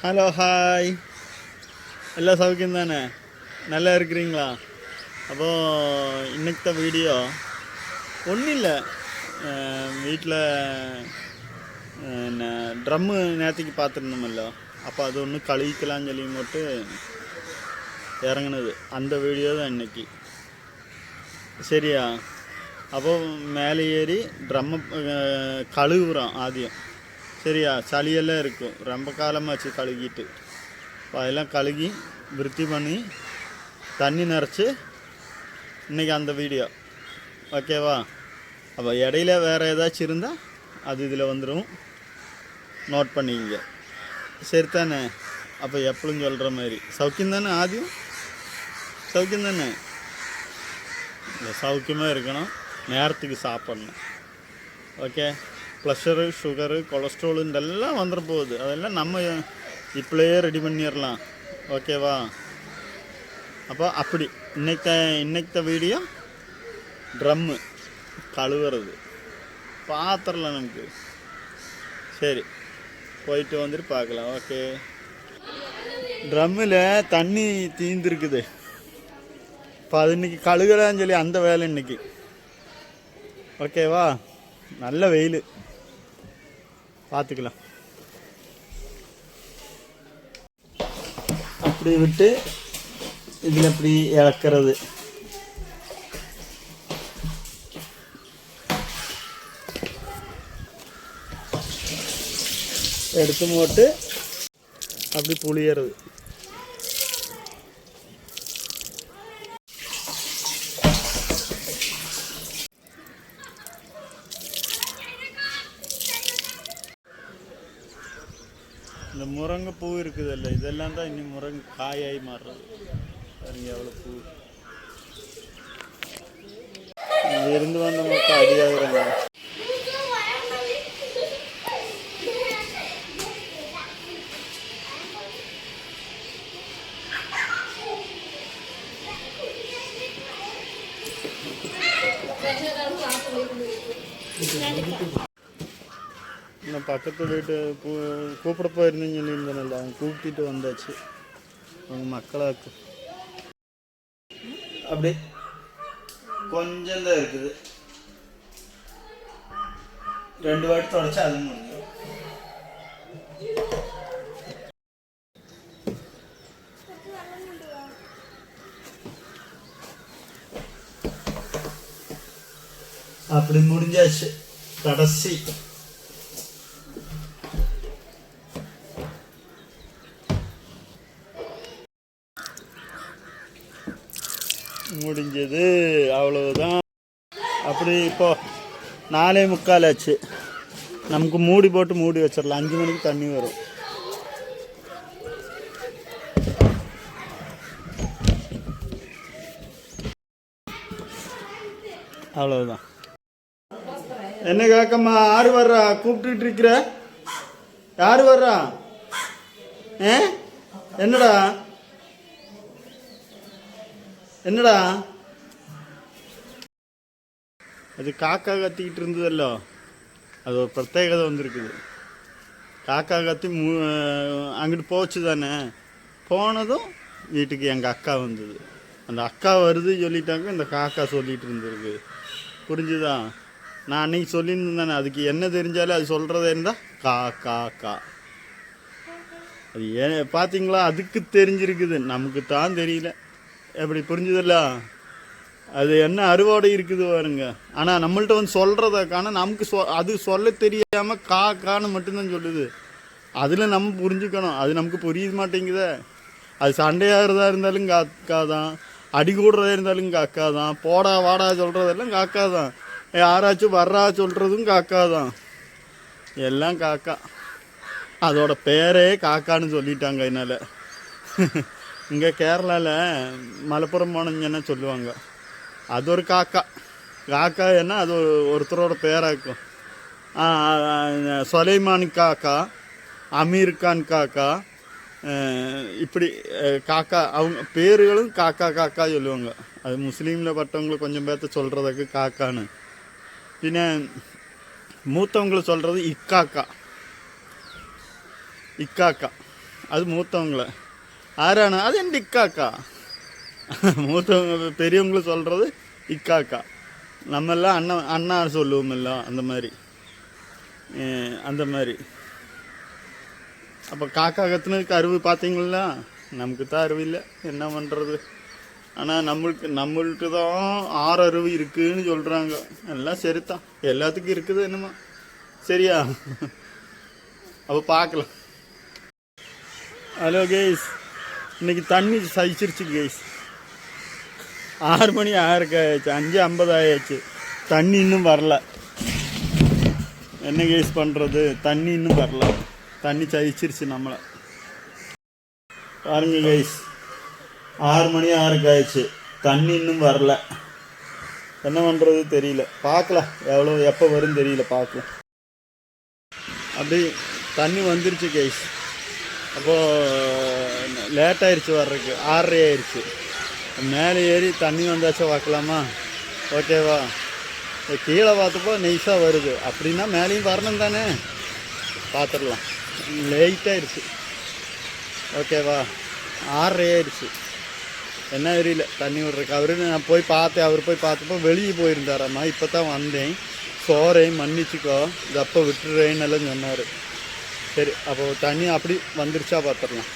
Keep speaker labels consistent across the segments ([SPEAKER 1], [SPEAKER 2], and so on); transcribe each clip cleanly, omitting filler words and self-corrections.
[SPEAKER 1] Hello hi, எல்லாம் சௌக்கியம் தானே? நல்லா இருக்கிறீங்களா? அப்போது இன்னைக்கு வீடியோ ஒன்றும் இல்லை. வீட்டில் ட்ரம்மு நேற்றுக்கு பார்த்துருந்தோமല്ലോ, அப்போ அது ஒன்று கழுவிக்கலான்னு சொல்லி போட்டு இறங்குனது. அந்த வீடியோ தான் இன்னைக்கு. சரியா? அப்போது மேலே ஏறி ட்ரம்மை கழுவுறோம் ஆதியம். சரியா? சளியெல்லாம் இருக்கும், ரொம்ப காலமாச்சு கழுகிட்டு. இப்போ அதெல்லாம் கழுகி விருத்தி பண்ணி தண்ணி நிறச்சி இன்றைக்கி அந்த வீடியோ. ஓகேவா? அப்போ இடையில வேறு ஏதாச்சும் இருந்தால் அது இதில் வந்துடும், நோட் பண்ணிக்கங்க. சரி தானே? அப்போ எப்பளும் சொல்கிற மாதிரி சௌக்கியம் தானே? ஆதியம் சௌக்கியம் தானே? இல்லை, சௌக்கியமாக இருக்கணும், நேரத்துக்கு சாப்பிட்ணும். ஓகே? ப்ரெஷரு, சுகரு, கொலஸ்ட்ராலுன்றெல்லாம் வந்துட போகுது. அதெல்லாம் நம்ம இப்போயே ரெடி பண்ணிடலாம். ஓகேவா? அப்போ அப்படி இன்னைக்கு வீடியோ ட்ரம்மு கழுவுறது பாத்திரலாம் நமக்கு. சரி, போயிட்டு வந்துட்டு பார்க்கலாம். ஓகே. ட்ரம்மில் தண்ணி தீந்துருக்குது. இப்போ அது இன்றைக்கி கழுகுறான்னு சொல்லி அந்த வேலை இன்னைக்கு. ஓகேவா? நல்ல வெயில், பார்த்துக்கலாம். அப்படி விட்டு இதில் இப்படி இழக்கிறது. எடுத்து போட்டு அப்படி புளியறது. இந்த முருங்கை பூ இருக்குதுல்ல, இதெல்லாம் தான் இன்னும் முருங்கை காயாகி மாறுறது. பாருங்க எவ்வளோ பூ இருந்து வந்த மக்கள் அடியாகிறாங்க. நான் பக்கத்து வீட்டு கூப்பிட போயிருந்தேன்னு சொல்லியிருந்தேன்ல, அவங்க கூப்பிட்டு வந்தாச்சு. அவங்க மக்களாக்கு அப்படி கொஞ்சம் தான் இருக்குது. 2 வாட்டி தொடச்சா அது முடியும். அப்படி முடிஞ்சாச்சு. கடைசி முடிஞ்சது, அவ்வளவுதான். அப்படி இப்போ 4:45 ஆச்சு. நமக்கு மூடி போட்டு மூடி வச்சிடலாம். 5 மணிக்கு தண்ணி வரும். அவ்வளவுதான். என்ன காக்கம்மா, யாரு வர்றா? கூப்பிட்டு இருக்கிற, யாரு வர்றா? என்னடா என்னடா அது? காக்கா கத்திக்கிட்டு இருந்ததല്ലോ, அது ஒரு பிரத்யேகதை வந்திருக்குது. காக்கா கத்தி அங்கிட்டு போச்சு தானே. போனதும் வீட்டுக்கு எங்கள் அக்கா வந்தது. அந்த அக்கா வருது சொல்லிட்டாங்க, இந்த காக்கா சொல்லிகிட்டு இருந்திருக்கு. புரிஞ்சுதா? நான் அன்றைக்கி சொல்லியிருந்தேன் தானே, அதுக்கு என்ன தெரிஞ்சாலும் அது சொல்கிறதே இருந்தால் கா கா கா. அது ஏன் பார்த்தீங்களா? அதுக்கு தெரிஞ்சிருக்குது, நமக்கு தான் தெரியல. எப்படி? புரிஞ்சுதில்ல? அது என்ன அறுவோடு இருக்குது பாருங்க. ஆனால் நம்மள்ட்ட வந்து சொல்கிறதாக்கான நமக்கு அது சொல்ல தெரியாமல் கா கான்னு மட்டும்தான் சொல்லுது. அதில் நம்ம புரிஞ்சுக்கணும். அது நமக்கு புரிய மாட்டேங்குதே. அது சண்டையாகிறதா இருந்தாலும் காக்கா தான், அடி கூடுறதா இருந்தாலும் காக்கா தான், போடா வாடா சொல்கிறதெல்லாம் காக்கா தான், யாராச்சும் வர்றா சொல்கிறதும் காக்கா தான், எல்லாம் காக்கா. அதோட பேரே காக்கான்னு சொல்லிட்டாங்க. அதனால் இங்கே கேரளாவில் மலப்புரம் போனீங்கன்னா சொல்லுவாங்க, அது ஒரு காக்கா. காக்கா என்ன, அது ஒருத்தரோட பேராக்கும். சுலைமான் காக்கா, அமீர் கான் காக்கா, இப்படி காக்கா அவங்க பேர்களும் காக்கா காக்கா சொல்லுவாங்க. அது முஸ்லீமில் பட்டவங்களுக்கு கொஞ்சம் பேர்த்த சொல்கிறதுக்கு காக்கான்னு. பின்ன மூத்தவங்களை சொல்கிறது இக்காக்கா. இக்காக்கா அது மூத்தவங்கள ஆறானா அது என் இக்காக்கா. மூத்தவங்க பெரியவங்களும் சொல்கிறது இக்காக்கா. நம்மெல்லாம் அண்ணன் அண்ணா சொல்லுவோமில்ல அந்த மாதிரி அந்த மாதிரி. அப்போ காக்கா கத்துனதுக்கு அறிவு பார்த்தீங்களா? நமக்கு தான் அறிவு இல்லை, என்ன பண்ணுறது. ஆனால் நம்மள்கிட்ட தான் 6 அறிவு இருக்குதுன்னு சொல்கிறாங்க. எல்லாம் சரிதான், எல்லாத்துக்கும் இருக்குது என்னமா. சரியா? அப்போ பார்க்கலாம். ஹலோ கேஸ், இன்னைக்கு தண்ணி சகிச்சிருச்சு கேஸ். 6 மணி 6 ஆயிடுச்சு, 5:50 ஆயிடுச்சு. தண்ணி இன்னும் வரல. என்ன கேஸ் பண்ணுறது, தண்ணி இன்னும் வரல. தண்ணி சகிச்சிருச்சு நம்மளை. பாருங்க கேஸ், 6 மணி 6 ஆயிடுச்சு, தண்ணி இன்னும் வரல. என்ன பண்ணுறது தெரியல. பார்க்கலாம் எவ்வளோ எப்போ வரும்னு தெரியல, பார்க்கலாம். அப்படி தண்ணி வந்துருச்சு கேஸ். அப்போது லேட் ஆயிடுச்சு வர்றதுக்கு, 6:30 ஆயிடுச்சு. மேலே ஏறி தண்ணி வந்தாச்சும் பார்க்கலாமா? ஓகேவா? கீழே பார்த்தப்போ நெய்ஸாக வருது, அப்படின்னா மேலேயும் வரணும் தானே, பார்த்துடலாம். லேட் ஆயிடுச்சு. ஓகேவா? 6:30 ஆயிடுச்சு. என்ன தெரியல தண்ணி விட்றதுக்கு. நான் போய் பார்த்தேன், அவர் போய் பார்த்தப்போ வெளியே போயிருந்தாராம்மா. இப்போ தான் வந்தேன், சோறையும் மன்னிச்சுக்கோ, இது அப்போ விட்டுறேன்னு எல்லாம் சொன்னார். சரி, அப்போது தண்ணி அப்படி வந்துருச்சா பார்த்துடலாம்.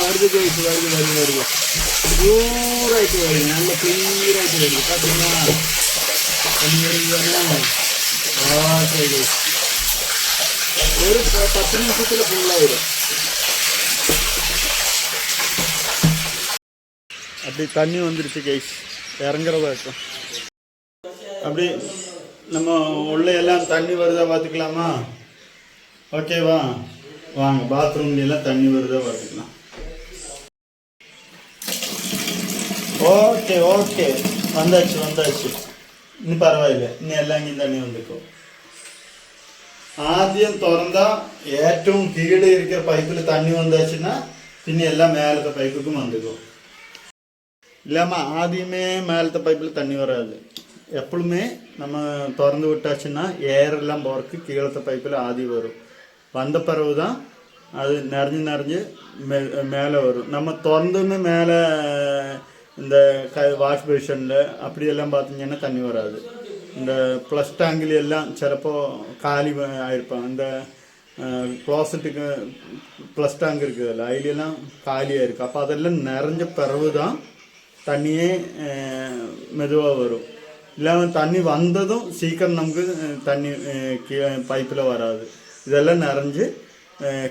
[SPEAKER 1] வருது கேஸ், வருது. ஊராயிட்டு வருது, நல்ல கிளியராயிட்டு வருது. பார்த்தீங்களா தண்ணி வருது. ஓகே கேஸ், ஒரு 10 நிமிஷத்தில் ஃபுல்லாக வரும். அப்படி தண்ணி வந்துருச்சு கேஸ், இறங்குறதா இருக்கும். அப்படி நம்ம உள்ள எல்லாம் தண்ணி வருதா பார்த்துக்கலாமா? ஓகேவா? வாங்க, பாத்ரூம்லாம் தண்ணி வருதா பார்த்துக்கலாம். ஓகே வந்தாச்சு. இன்னும் பரவாயில்ல, இன்னும் எல்லாம் இங்கேயும் தண்ணி வந்துக்கும். ஆദ്യം திறந்தா ഏറ്റവും கீழே இருக்கிற பைப்பில் தண்ணி வந்தாச்சுன்னா பின்ன எல்லாம் மேலത്തെ பைப்புக்கும் வந்துக்கும். இல்லாமல் ஆദ്യമേ மேலത്തെ பைப்பில் தண்ணி வராது. எப்பவுமே நம்ம திறந்து விட்டாச்சுன்னா ஏரெல்லாம் போகிறதுக்கு கீழത്തെ பைப்பில் ஆதி வரும். வந்த பிறகு தான் அது நிறைஞ்சு மேலே வரும். நம்ம திறந்துமே மேலே இந்த வாஷ் பேஷனில் அப்படியெல்லாம் பார்த்தீங்கன்னா தண்ணி வராது. இந்த ப்ளஸ் டேங்கில் எல்லாம் சிலப்போ காலி ஆயிருப்பாங்க. இந்த க்ளாசட்டுக்கு ப்ளஸ் டேங்க் இருக்குதுல்ல, அதுலாம் காலியாக இருக்குது. அப்போ அதெல்லாம் நிறைஞ்ச பிறகு தான் தண்ணியே மெதுவாக வரும். இல்லாமல் தண்ணி வந்ததும் சீக்கிரம் நமக்கு தண்ணி பைப்பில் வராது. இதெல்லாம் நிறைஞ்சு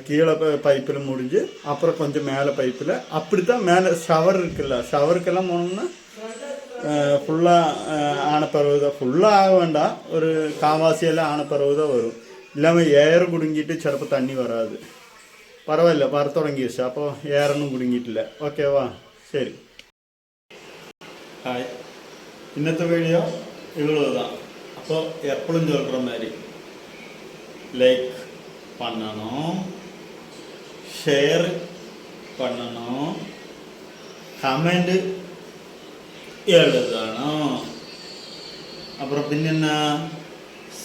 [SPEAKER 1] கீழே பைப்பில் முடிஞ்சு அப்புறம் கொஞ்சம் மேலே பைப்பில் அப்படி தான் மேலே ஷவர் இருக்குல்ல, ஷவருக்கெல்லாம் போனோம்னா ஃபுல்லாக ஆனப்பறவு தான். ஃபுல்லாக ஆக வேண்டாம், ஒரு காவாசியெல்லாம் ஆனப்பறவு தான் வரும். இல்லாமல் ஏர் குடுங்கிட்டு சிலப்போ தண்ணி வராது. பரவாயில்ல, வர தொடங்கிடுச்சு. அப்போ ஏரனும் குடுங்கிட்டில்ல. ஓகேவா? சரி, ஹாய். இன்னത്തെ வீடியோ இவ்வளோதான். அப்போ எப்பளும் சொல்கிற மாதிரி லைக் பண்ணணும், ஷேர் பண்ணணும், கமெண்ட் எழுதணும். அப்புறம் பின்ன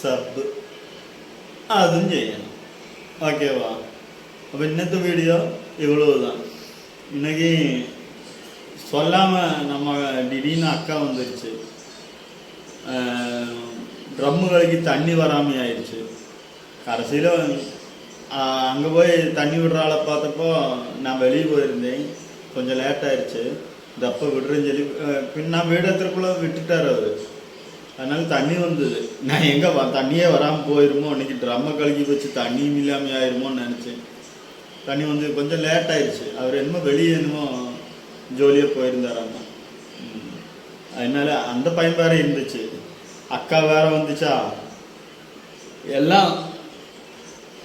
[SPEAKER 1] சப் அதுவும் செய்யணும். ஓகேவா? அப்போ இன்னത്തെ வீடியோ இவ்வளவுதான். இன்னைக்கு சொல்லாமல் நம்ம திடீர்னு அக்கா வந்துருச்சு. ட்ரம்முகளுக்கு தண்ணி வராமல் ஆயிடுச்சு. கடைசியில் அங்கே போய் தண்ணி விடுற ஆளை பார்த்தப்போ நான் வெளியே போயிருந்தேன், கொஞ்சம் லேட் ஆயிடுச்சு. இந்த அப்போ விடுறேன்னு சொல்லி நான் வீடத்திற்குள்ளே விட்டுட்டார் அவர். அதனால தண்ணி வந்தது. நான் எங்கே தண்ணியே வராமல் போயிருமோ, அன்றைக்கி ட்ரம்மை கழுகி வச்சு தண்ணியும் இல்லாமல் ஆயிருமோன்னு நினச்சேன். தண்ணி வந்து கொஞ்சம் லேட் ஆயிடுச்சு. அவர் என்னமோ வெளியே என்னமோ ஜோலியாக போயிருந்தாராம்மா. அதனால அந்த பையன் வேற இருந்துச்சு, அக்கா வேற வந்துச்சா, எல்லாம்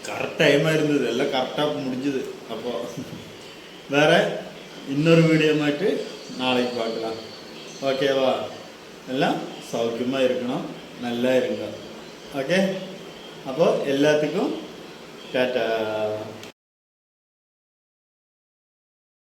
[SPEAKER 1] கரெக்ட் டைமாக இருந்தது, எல்லாம் கரெக்டாக முடிஞ்சுது. அப்போ வேற இன்னொரு வீடியோ மாட்டு நாளைக்கு பார்க்கலாம். ஓகேவா? எல்லாம் சௌக்கியமாக இருக்கணும், நல்லா இருங்க. ஓகே, அப்போ எல்லாத்துக்கும் டாட்டா.